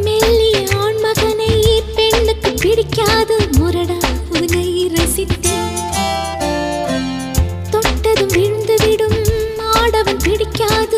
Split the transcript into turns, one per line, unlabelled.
மெல்லிய ஆண்மகனை பெண்ணுக்கு பிடிக்காது முரடா உன்னை ரசித்தேன். தொட்டதும் விழுந்து விடும் ஆடவன் பிடிக்காது